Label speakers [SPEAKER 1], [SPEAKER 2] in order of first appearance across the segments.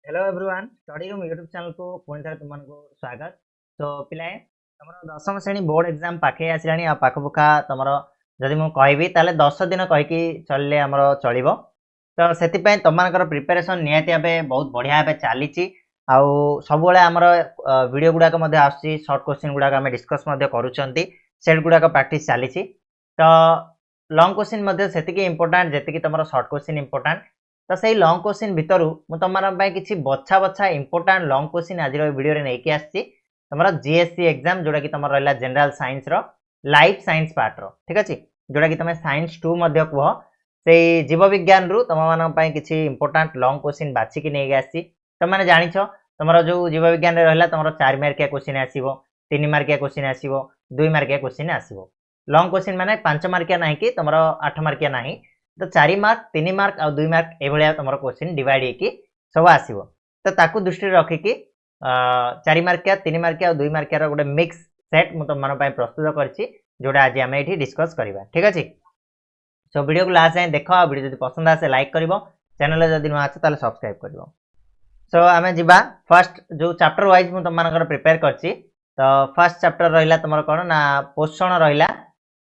[SPEAKER 1] Hello everyone study room YouTube channel को पुणी थे तुमको स्वागत। तो पिलाए तुम दशम श्रेणी बोर्ड एग्जाम पाखे आसलानी आ पाखपुखा तुम जदि मुझे कहबी ताले 10 दिन कहीकि चलिए आमर चलो। तो से तुम प्रिपेरेसन निहाती भाव बहुत बढ़िया भाव चली आउ सब आमर वीडियो गुड़ाक सर्ट क्वेश्चन गुड़ाक आम डिस्कस सेट गुड़ाक प्रैक्टिस चली। तो लॉन्ग क्वेश्चन से इंपोर्टाट जी तुम सर्ट क्वेश्चन इंपोर्टाट। तो सही लॉन्ग क्वेश्चन भितर मु तुम किसी बछा बछा इंपोर्टाट लॉन्ग क्वेश्चन आज वीडियो रे नहीं आसी तुम जीएससी एग्जाम जोड़ा कि तुम रहा जनरल साइंस रो लाइफ साइंस पार्ट रो ठीक अच्छे जोड़ा कि तुम साइंस 2 कह से जीव विज्ञान रु तुम मान किसी इंपोर्टाट लॉन्ग क्वेश्चन बाछिकी नहीं आसी। तुमने जाच तुम जो जीव विज्ञान रहा तुम 4 मार्किया क्वेश्चन आसो 3 मार्किया क्वेश्चन आसो 2 मार्किया क्वेश्चन आसो। लॉन्ग क्वेश्चन माने 5 मार्किया ना कि तुम 8 मार्किया ना तो 4 मार्क 3 मार्क और 2 मार्क ये तुम क्वेश्चन डिवाइड होगी सब आसो। तो ताकू दृष्टि रखिकी 4 मार्किया 3 मार्किया और 2 मार्किया गोटे मिक्स सेट मुझे तुम प्रस्तुत कर जोड़ा आज आम ये डिस्कस करवा ठीक अच्छे। सो वीडियो को लास्ट जाए देख वीडियो जो पसंद आसे लाइक कर चैनल जब नुआ आसे ताले सब्सक्राइब कर। सो आम जा फर्स्ट जो चैप्टर वाइज मुझे तुम प्रिपेयर कर। तो फर्स्ट चैप्टर रहा तुम कौन ना पोषण रहा।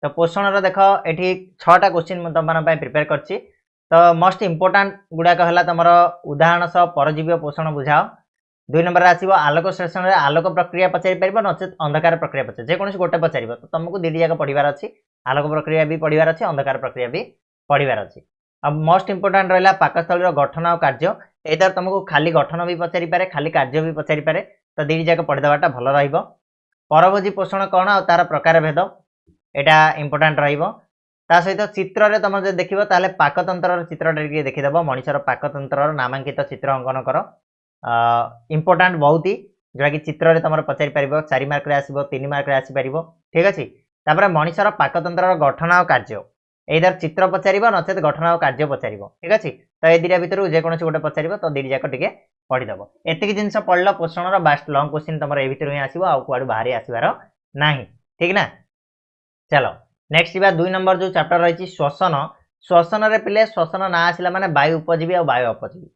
[SPEAKER 1] तो पोषण देख ये 6टा क्वेश्चन मुझे तुम प्रिपेयर कर। तो मोस्ट इंपोर्टाट गुड़ाक है तुम उदाहरण सह परजीवी पोषण बुझाओ। 2 नंबर आसो आलोक स्टेशन में आलोक प्रक्रिया पचारि पार नचेत अंधकार प्रक्रिया पचार जेकोसी गोटे पचार तो तुमको दीदी जाक पढ़ार अच्छी आलोक प्रक्रिया भी पढ़ार अच्छी अंधकार प्रक्रिया भी पढ़ार अच्छी। अब मोस्ट इंपोर्टाट रहा पाकस्थल गठन और कार्य एदार तुमको खाली गठन भी पचारि पारे खाली कार्य भी पचारि पारे तो दीदी जाक पढ़ीदेवाटा भल रहिबो। परभोजी पोषण कौन और तार प्रकार भेद यहाँ इंपोर्टाट ता सहित चित्र रे तुम जो देखो ताले पाकतंत्र चित्र देखीदेव मनीषर पाकतंत्र नामांकित चित्र अंकन कर इंपोर्टाट बहुत ही जोटा कि चित्र रे तुम पचारि पार 4 मार्क आसो 3 मार्क आसपार ठीक अच्छे। तापर मनीषर पाकतंत्र गठन और कार्य एदर चित्र पचार नचेत गठन और कार्य पचार ठीक अच्छे। तो ये दिटा भितर जेकोसी गोटे पचार तो दीदी जाक टे पढ़ीदेव एतिक जिन पढ़ल पोषण बास्ट लॉन्ग क्वेश्चन तुम ये भितर ही आसो आउ कुआड़ बाहरी आसबार ना ठीक ना। चलो नेक्स्ट जा 2 नंबर जो चैप्टर रही श्वसन श्वसन रे पिले श्वसन ना आसला माने वायु उपजीवी और वायु अपजीवी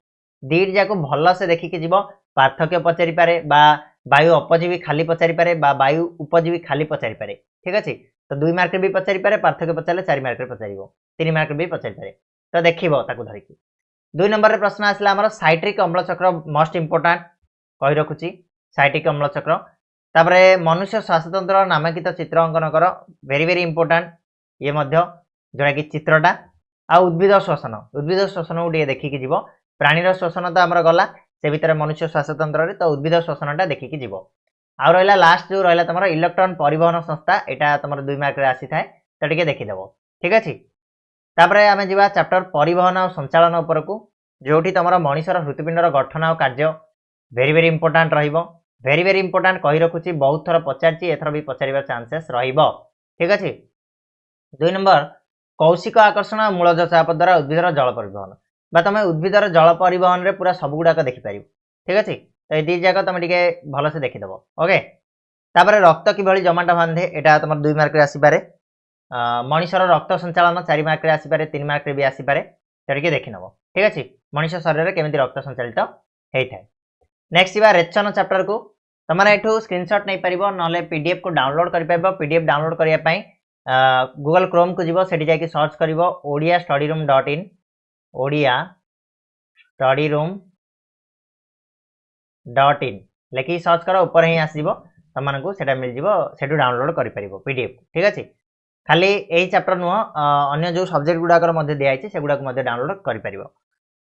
[SPEAKER 1] दीट जाक भल से देखिकी जीव पार्थक्य पचारि पारे वायु अपजीवी खाली पचारि पारे वायु उपजीवी खाली पचारि पारे ठीक अच्छे। तो 2 मार्क भी पचारि पारे पार्थक्य पचारे 4 मार्क पचार 3 मार्क भी पचारि पारे तो देखो धरिकी। 2 नंबर रे प्रश्न आसला आमर साइट्रिक अम्ल चक्र मोस्ट इंपोर्टाट कही रखुची साइट्रिक अम्ल चक्र। तापरे मनुष्य श्वासतंत्र नामांकित चित्र अंकन कर वेरी वेरी इंपोर्टाट ये जोड़ा कि चित्रटा आ उद्भिद श्वसन को देखिकी जीव प्राणीर श्वसन तो आमर गला से भितर मनुष्य श्वासतंत्र तो उद्भिद श्वसनटा देखिकी जीव। आउ रहा लास्ट जो रहा तुम इलेक्ट्रॉन परिवहन संस्था यहाँ तुम 2 मार्क आसी थाए तो टे देखीदेव ठीक अच्छे। तापर आम जा चैप्टर परिवहन और संचालन उपरकू जो तुम मनीषर हृत्पिंडर गठन और कार्य very very important very very important कही रखुची बहुत थर पचार एथर भी पचार चांसेस ठीक अच्छे। 2 नंबर कौशिक आकर्षण और मूलज चाप द्वारा उद्भिदर जल परिवहन तुम उद्भिदर जल परिवहन रे पूरा सब गुड़ाक देखिपार ठीक अच्छे। तो ये 2 जाक तुम टे भल से देखीदेव ओके। तापर रक्त कि जमाट बांधे यहाँ तुम 2 मार्क आसपे मनीषर रक्त संचालन 4 मार्क आसपे 3 मार्क भी आसपे तो टे देखीनब ठीक अच्छे। मनीष शरीर में केमी रक्त संचालित होता है। नेक्स्ट जा रेचन चैप्टर को तुमने ये स्क्रीनशॉट नहीं पार ना पीडीएफ को डाउनलोड कर पीडीएफ डाउनलोड करने गूगल क्रोम को जीव से जाकि सर्च कर Odia study room .in Odia study room .in लिखिक सर्च कर ऊपर ही आसो तुमको से मिल से डाउनलोड कर पीडीएफ ठीक अच्छे। खाली यही चैप्टर नुह अन्य जो सब्जेक्ट गुड़ाक दिखाई से गुड़ाक डाउनलोड कर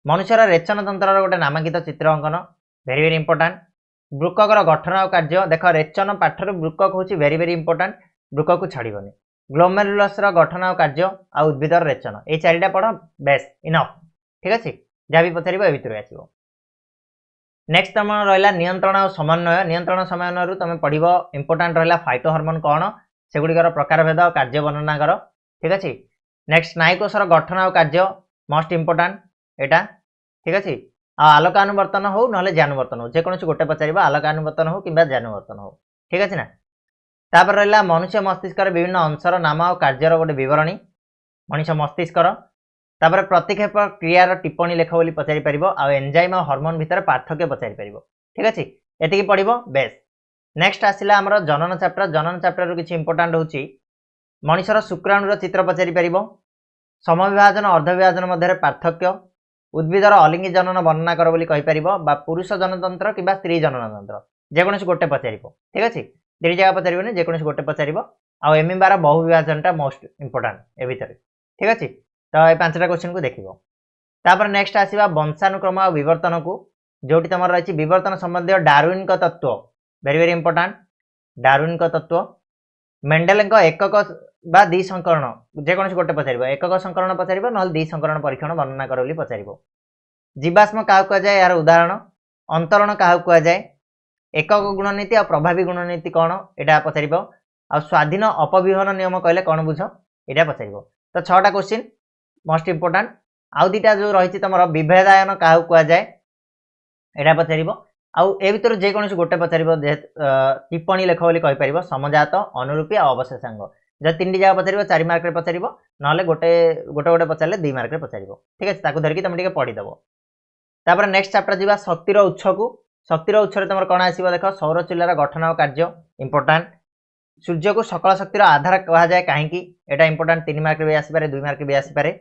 [SPEAKER 1] मनुष्यर रेचन तंत्र गोटे नामांकित चित्र अंकन वेरी वेरी इंपोर्टाट। वृक्कर गठन और कार्य देख रेचन पाठर वृक्क हूँ वेरी वेरी इंपोर्टाट वृक्क को छाड़बनी ग्लोमेरुलस गठन और कार्य आ उद्भिदर रेचन ये 4टा पढ़ बेस इनफ ठीक अच्छे। जहाँ भी पचार ए भितर आसो। नेक्स्ट तुम रहा नियंत्रण और समन्वय नियंत्रण समन्वय तुम पढ़ इंपोर्टाट रहा फाइटो हार्मोन कौन से गुड़िकर प्रकार भेद और कार्य वर्णना कर ठीक अच्छे। नेक्स्ट स्नायुकोशर गठन और कार्य मोस्ट इंपोर्टाट यहाँ ठीक अच्छे। आलोकानुवर्तन हो ना ज्ञानुवर्तन हो जेकोसी गोटे पचार आलोकानुवर्तन हो कि ज्ञानुवर्तन हो ठीक अच्छे ना। तापर रहा मनुष्य मस्तिष्क विभिन्न अंशर नाम और कार्यर गोटे बरणी मनीष मस्तिष्क तापर प्रतिक्षेप क्रियार टिप्पणी लेख बोली पचारि परिबो आ एंजाइम और हार्मोन भितर पार्थक्य पचारि परिबो ठीक अछि एतिकी पढिबो बेस। नेक्स्ट आसिला हमर जनन चैप्टर रो किछि इंपोर्टेंट होछि मनुष्यर शुक्राणुर चित्र पचारि परिबो समविभाजन अर्धविभाजन मध्य पार्थक्य उद्भिदर अलिंगी जनन वर्णना कर बोली कहि परिबो बा पुरुष जनतंत्र किबा स्त्री जननतंत्र जेकोनोसी गोटे पचारिबो ठीक अछि दुई जगह पचारिबोनी जेकोनोसी गोटे पचारिबो आ एमिबार बहु विभाजनटा मोस्ट इंपोर्टेंट ए भितर ठीक अछि तो ए पांचटा क्वेश्चन को देखिबो। तापर नेक्स्ट आसीबा वंशानुक्रम और विवर्तन को जोटी तमर रहिछि विवर्तन संबंधी डार्विन का तत्व वेरी वेरी इंपोर्टेंट डार्विन का तत्व मेंडेल एकक बा द्वि संकरण जेकोनोसी गोटे पचारिबो एकक संकरण पचारिबो नहल द्वि संकरण परीक्षण वर्णना कर बोली पचारिबो। जीवाश्म काहा कुआ जाय यार उदाहरण अंतरण काहा कुआ जाय एकक गुणनीति और प्रभावी गुणनीति कौन एटा पचारिबो आ स्वाधीन अपविहन नियम कहले कौन बुझ एटा पचारिबो। तो 6टा क्वेश्चन मोस्ट इंपोर्टेंट आउ दीटा जो रही तुम विभेदायन क्या कुआ जाए एटा पचारिबो आउ ए भितर जेकोनोसी गोटे पचारिबो टिप्पणी लेख बोली कहि परिबो समजात अनुरूपी और अवशेषांग जब 3टी जगह पचारिबो 4 मार्क रे पचारिबो नहले गोटे गोटे पचारले 2 मार्क रे पचारिबो ठीक अछि ताकू धरिकी तुम टिके पढी दबो। तापर नेक्स्ट चैप्टर जीवा शक्तिर उत्स को शक्तिर उत्स रे तुम कोन आसीबो देखो सौर चुल्लार गठन और कार्य इंपोर्टेंट सूर्य को सकल शक्तिर आधार कहा जाए कहीं एटा इंपोर्टेंट 3 मार्क भी आसी पारे 2 मार्क भी आसी पारे।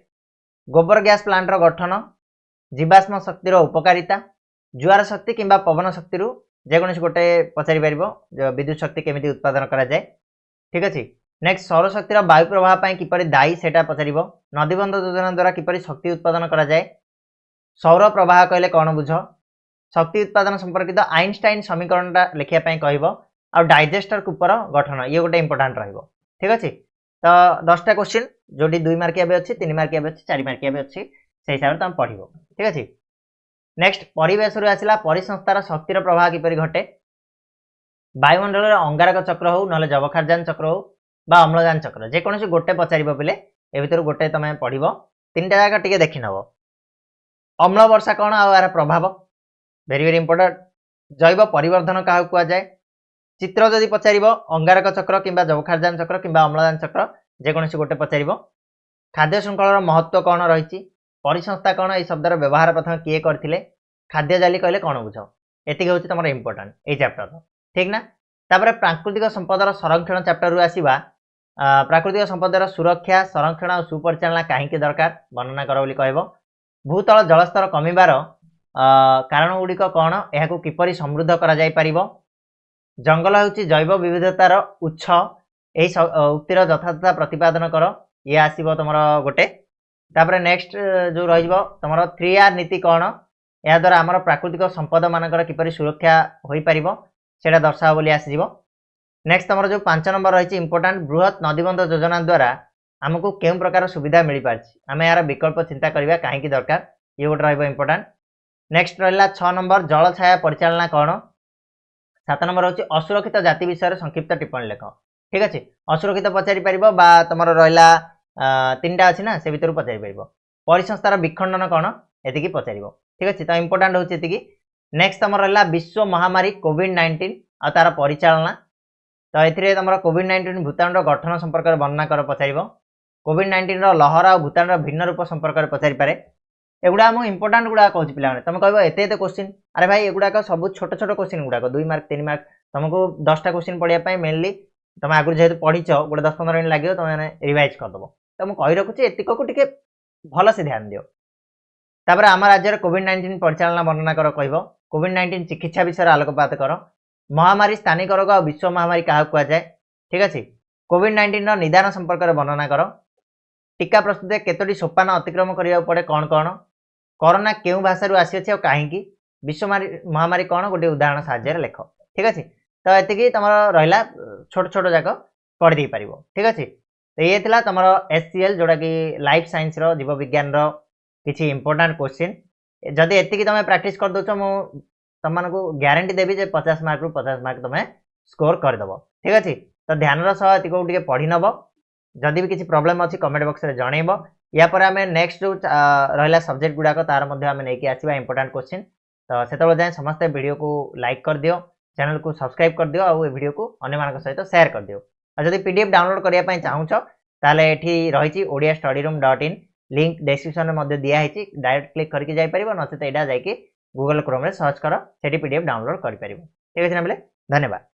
[SPEAKER 1] गोबर गैस प्लांट रो गठन जीवाश्म शक्तिर उपकारिता जुआर शक्ति किंबा पवन शक्ति जेकोनोसी गोटे पचारि परिबो विद्युत शक्ति केमिति उत्पादन करा जाए ठीक अछि। नेक्स्ट सौर शक्तिर वायु प्रवाह पई किपरि दायी सेटा पचारिबो नदीबंध योजना द्वारा किपरि शक्ति उत्पादन करा जाए सौर प्रवाह कहले कोन बुझ शक्ति उत्पादन संपर्कित आइनस्टाइन समीकरणटा लिखिया पई कहइबो आ डाइजेस्टर कुपर गठन ये गोटे इंपोर्टेंट रहिबो ठीक अछि। तो 10टा क्वेश्चन जोटी 2 मार्किया भी अच्छी 3 मार्किया भी अच्छी 4 मार्किया भी अच्छी से हिसाब से तुम पढ़िबो ठीक अछि। नेक्स्ट परिवेश रु आसिला परिसंस्थार शक्तिर प्रवाह किपरि घटे वायुमंडल रे अंगारक चक्र हो नले जबखारजान चक्र हो बा अम्लजान चक्र जेकोनोसी गोटे पचारिबो बेले ए भितर गोटे तमे पढ़िबो 3टा जागा टिके देखि नबो अम्ल वर्षा कोन आ यार प्रभाव वेरी वेरी इंपोर्टेंट जैव परिवर्धन काहा कुआ जाए चित्र जदि पचारिबो अंगारक चक्र किंबा जबखारजान चक्र किंबा अम्लजान चक्र जेकोनोसी गोटे पचारिबो खाद्य श्रृंखलार महत्व कौन रही परिसंस्था कौन ये शब्दर व्यवहार प्रथम किए करथिले खाद्य जाली कहले कौन बुझ एतिक होछि तमर इंपोर्टेंट ए चैप्टर ठीक ना। तापर प्राकृतिक संपदर संरक्षण चैप्टर रु आसीबा प्राकृतिक संपदर सुरक्षा संरक्षण और सुपरिचालना काहेकि दरकार वर्णना कर बोली कहबो भूतल जलस्तर कमिबार कारण गुड़िक कौन एहाकु किपरि समृद्ध करा जाय परिबो जंगल होछि जैव विविधतार उत्स एही उक्तिर यथार्थ प्रतिपादन कर ये आसीबो तमरो गोटे। तापर नेक्स्ट जो रहिबो तमरो 3R नीति कौन या द्वारा हमर प्राकृतिक संपद मानकर किपरि सुरक्षा होई परिबो सेटा दर्शाओ बोली आसीबो। नेक्स्ट तमरो जो 5 नंबर रहिछि इंपोर्टेंट बृहत नदीबंध योजना द्वारा हमको केउ प्रकार सुविधा मिली पारछि आमे यार विकल्प चिंता करिबा काहे कि दरकार ये गोटे रहिबो इंपोर्टेंट। नेक्स्ट रहला 6 नंबर जल छाया परिचालना कौन 7 नंबर होछि असुरक्षित जाति विषय संक्षिप्त टिप्पणी लेख ठीक अछि असुरक्षित पचारि परिबो बा तमरो रहला 3टा अछि ना से भितर पचारि परिबो परिसंस्थार विखंडन कौन एतिकी पचारिबो ठीक अछि। तो इंपोर्टेंट होछि एतिकी। नेक्स्ट तमरो रहला विश्व महामारी कोविड-19 आ तार परिचालना तो एथिरे तमरो कोविड-19 भूताणुर गठन संपर्क वर्णना कर पचारिबो कोविड-19 रो लहर आ भूताणुर भिन्न रूप संपर्क पचारि पारे एगुडा मो इंपोर्टेंट गुडा कहछि पिला माने तुम कहबो एते एते क्वेश्चन अरे भाई एगुडा का सब छोट छोट क्वेश्चन गुडा 2 मार्क 3 मार्क तुमको 10टा क्वेश्चन पढिया पय मेनली तुम आगु जेहेतु पढिछ गोटे 10-15 मिनिट लागियो तुम माने रिवाइज कर दबो तो मु कहि रखुछि एतिक को टिके भलो से ध्यान दियो। तापर हमर राज्य रे कोविड-19 परिचालना वर्णना कर कहबो कोविड-19 चिकित्सा विषय आलोकपात कर महामारी स्थानिक रोग और विश्व महामारी काहा कुआ जाए ठीक अछि कोविड-19 रो निदान संपर्क वर्णना कर टीका प्रस्तुत केतोटी सोपान अतिक्रम करिया पड़े कौन कौन कोरोना केउ भाषा रु आसी अछि और काहेकि विश्व महामारी कौन गोटे उदाहरण साहाय्य लेख ठीक अछि। तो एतिकी तमरो रहला छोट छोट जाक पढ़ी दे परिबो ठीक अछि। तो ये थिला तमरो एचसीएल जोडा कि लाइफ साइंस रो जीव विज्ञान रो किछि इंपोर्टेंट क्वेश्चन जदि एतिकी तमे प्रैक्टिस कर दोछ मु तमनको गारंटी देबी जे 50 मार्क रु 50 मार्क तमे स्कोर कर दबो ठीक अछि। तो ध्यान रो सह एतिको टिके पढ़ी नबो जदि भी किसी प्रॉब्लम अच्छी कमेंट बॉक्स रे जणैबो या पर आमे नेक्स्ट जो रहला सब्जेक्ट गुडा को तार मध्ये आमे नेकी आसीबा इंपोर्टेंट क्वेश्चन तो सेतबे जाय समस्त वीडियो को लाइक कर दियो चैनल को सब्सक्राइब कर दियो और ए वीडियो को अन्य मानक सहित शेयर कर दियो और जदि पीडीएफ डाउनलोड करिया पय चाहूछ ताले एठी रहिछि odia studyroom.in लिंक डिस्क्रिप्शन में दिया है डायरेक्ट क्लिक करके जाई परिबो नचेत एटा जाई कि गूगल क्रोम रे सर्च कर सेठी पीडीएफ डाउनलोड कर परिबो ठीक अछि ना बेले धन्यवाद।